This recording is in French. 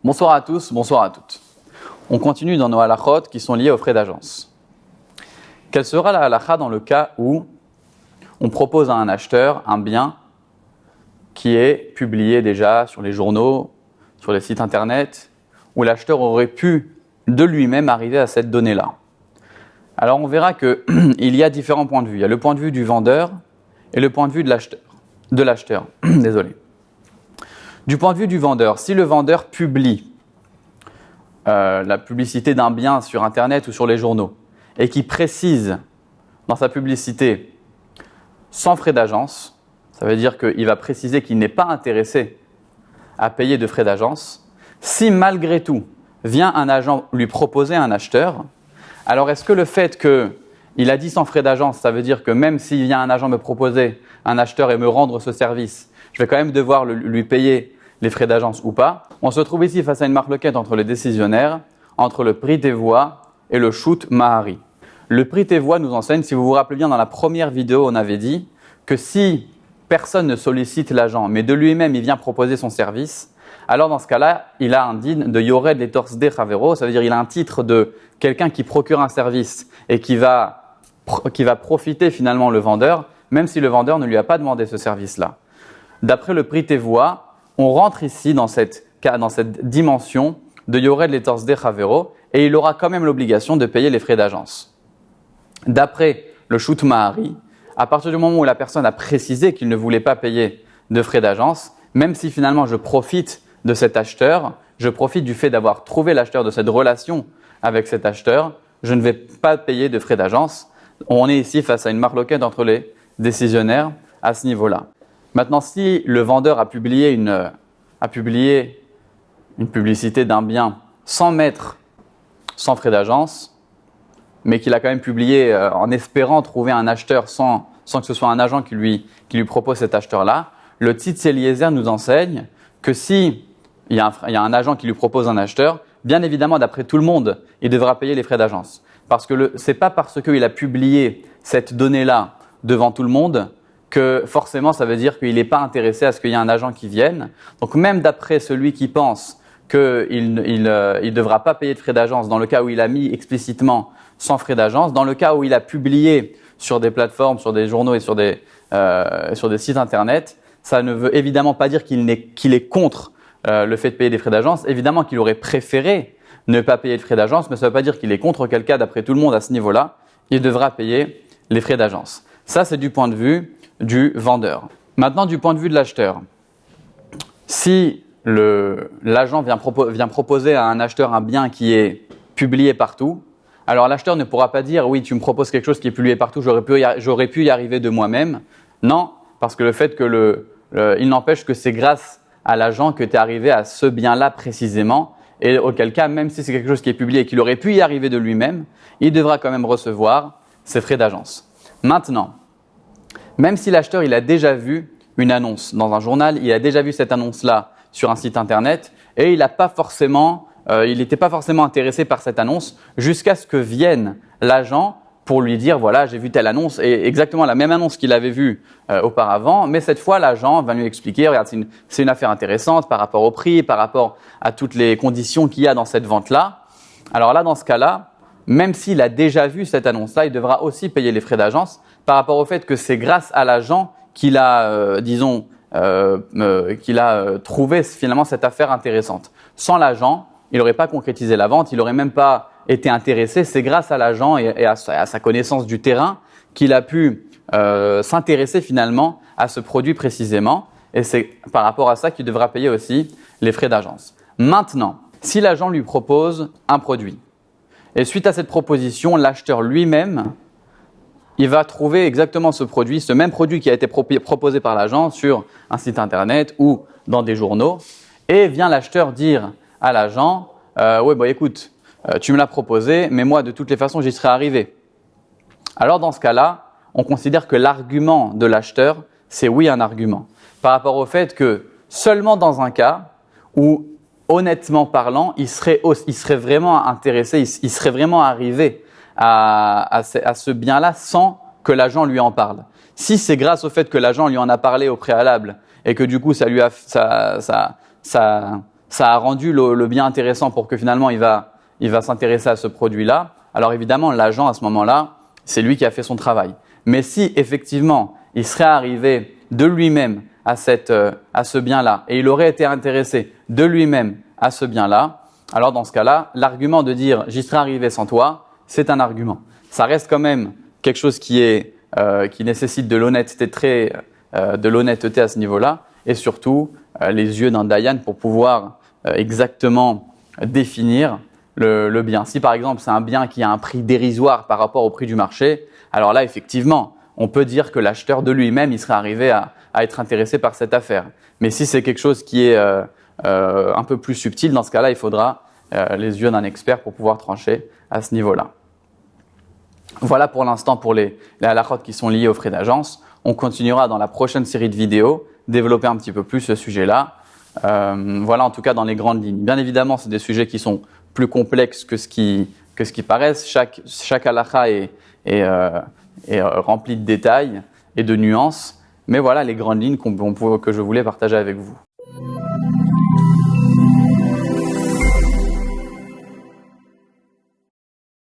Bonsoir à tous, bonsoir à toutes. On continue dans nos halachot qui sont liés aux frais d'agence. Quelle sera la halacha dans le cas où on propose à un acheteur un bien qui est publié déjà sur les journaux, sur les sites internet, où l'acheteur aurait pu de lui-même arriver à cette donnée-là? Alors on verra qu'il y a différents points de vue. Il y a le point de vue du vendeur et le point de vue de l'acheteur. Désolé. Du point de vue du vendeur, si le vendeur publie la publicité d'un bien sur internet ou sur les journaux et qui précise dans sa publicité sans frais d'agence, ça veut dire qu'il va préciser qu'il n'est pas intéressé à payer de frais d'agence. Si malgré tout vient un agent lui proposer un acheteur, alors est-ce que le fait qu'il a dit sans frais d'agence, ça veut dire que même s'il vient un agent me proposer un acheteur et me rendre ce service, je vais quand même devoir lui payer les frais d'agence ou pas? On se trouve ici face à une marloquette entre les décisionnaires, entre le prix des voix et le shoot mahari. Le prix des voix nous enseigne, si vous vous rappelez bien, dans la première vidéo, on avait dit que si personne ne sollicite l'agent, mais de lui-même il vient proposer son service, alors dans ce cas-là, il a un din de Yored les Torsde Chavero, ça veut dire il a un titre de quelqu'un qui procure un service et qui va profiter finalement le vendeur, même si le vendeur ne lui a pas demandé ce service-là. D'après le prix des voix, on rentre ici dans cette dimension de Yored les Torsde Chavero et il aura quand même l'obligation de payer les frais d'agence. D'après le shoot mahari, à partir du moment où la personne a précisé qu'il ne voulait pas payer de frais d'agence, même si finalement je profite de cet acheteur, je profite du fait d'avoir trouvé l'acheteur, de cette relation avec cet acheteur, je ne vais pas payer de frais d'agence. On est ici face à une marloquette entre les décisionnaires à ce niveau-là. Maintenant, si le vendeur a publié une publicité d'un bien sans frais d'agence, mais qu'il a quand même publié en espérant trouver un acheteur sans que ce soit un agent qui lui propose cet acheteur-là, le Tzitz Eliezer nous enseigne que si il y a un agent qui lui propose un acheteur, bien évidemment, d'après tout le monde, il devra payer les frais d'agence. Parce que c'est pas parce qu'il a publié cette donnée-là devant tout le monde que forcément ça veut dire qu'il n'est pas intéressé à ce qu'il y ait un agent qui vienne. Donc même d'après celui qui pense qu'il ne devra pas payer de frais d'agence dans le cas où il a mis explicitement sans frais d'agence, dans le cas où il a publié sur des plateformes, sur des journaux et sur des sites internet, ça ne veut évidemment pas dire qu'il est contre le fait de payer des frais d'agence. Évidemment qu'il aurait préféré ne pas payer de frais d'agence, mais ça ne veut pas dire qu'il est contre, auquel cas, d'après tout le monde à ce niveau-là, il devra payer les frais d'agence. Ça, c'est du point de vue du vendeur. Maintenant, du point de vue de l'acheteur, si l'agent vient proposer à un acheteur un bien qui est publié partout, alors l'acheteur ne pourra pas dire « oui, tu me proposes quelque chose qui est publié partout, j'aurais pu y arriver de moi-même ». Non, parce que le fait il n'empêche que c'est grâce à l'agent que tu es arrivé à ce bien-là précisément, et auquel cas, même si c'est quelque chose qui est publié et qu'il aurait pu y arriver de lui-même, il devra quand même recevoir ses frais d'agence. Maintenant, même si l'acheteur il a déjà vu une annonce dans un journal, il a déjà vu cette annonce-là sur un site internet et il n'était pas forcément intéressé par cette annonce jusqu'à ce que vienne l'agent pour lui dire voilà, j'ai vu telle annonce et exactement la même annonce qu'il avait vue auparavant, mais cette fois l'agent va lui expliquer regarde, c'est une affaire intéressante par rapport au prix, par rapport à toutes les conditions qu'il y a dans cette vente-là. Alors là, dans ce cas-là, même s'il a déjà vu cette annonce-là, il devra aussi payer les frais d'agence par rapport au fait que c'est grâce à l'agent qu'il a, trouvé finalement cette affaire intéressante. Sans l'agent, il n'aurait pas concrétisé la vente, il n'aurait même pas été intéressé. C'est grâce à l'agent et à sa connaissance du terrain qu'il a pu s'intéresser finalement à ce produit précisément. Et c'est par rapport à ça qu'il devra payer aussi les frais d'agence. Maintenant, si l'agent lui propose un produit, et suite à cette proposition, l'acheteur lui-même, il va trouver exactement ce même produit qui a été proposé par l'agent sur un site internet ou dans des journaux, et vient l'acheteur dire à l'agent écoute, tu me l'as proposé, mais moi de toutes les façons j'y serais arrivé. Alors dans ce cas-là, on considère que l'argument de l'acheteur, c'est oui un argument, par rapport au fait que seulement dans un cas où honnêtement parlant, il serait vraiment intéressé, il serait vraiment arrivé à ce bien-là sans que l'agent lui en parle. Si c'est grâce au fait que l'agent lui en a parlé au préalable et que du coup ça ça a rendu le bien intéressant pour que finalement il va s'intéresser à ce produit-là, alors évidemment l'agent à ce moment-là, c'est lui qui a fait son travail. Mais si effectivement il serait arrivé de lui-même à ce bien-là et il aurait été intéressé de lui-même à ce bien-là, alors dans ce cas-là, l'argument de dire « j'y serais arrivé sans toi », c'est un argument. Ça reste quand même quelque chose qui nécessite de l'honnêteté à ce niveau-là et surtout les yeux d'un dayan pour pouvoir exactement définir le bien. Si par exemple c'est un bien qui a un prix dérisoire par rapport au prix du marché, alors là effectivement on peut dire que l'acheteur de lui-même il serait arrivé à être intéressé par cette affaire. Mais si c'est quelque chose qui est un peu plus subtil, dans ce cas-là il faudra les yeux d'un expert pour pouvoir trancher à ce niveau-là. Voilà pour l'instant pour les halakhot qui sont liés aux frais d'agence. On continuera dans la prochaine série de vidéos, développer un petit peu plus ce sujet-là. Voilà en tout cas dans les grandes lignes. Bien évidemment, c'est des sujets qui sont plus complexes que ce qui paraissent. Chaque halakha est rempli de détails et de nuances. Mais voilà les grandes lignes que je voulais partager avec vous.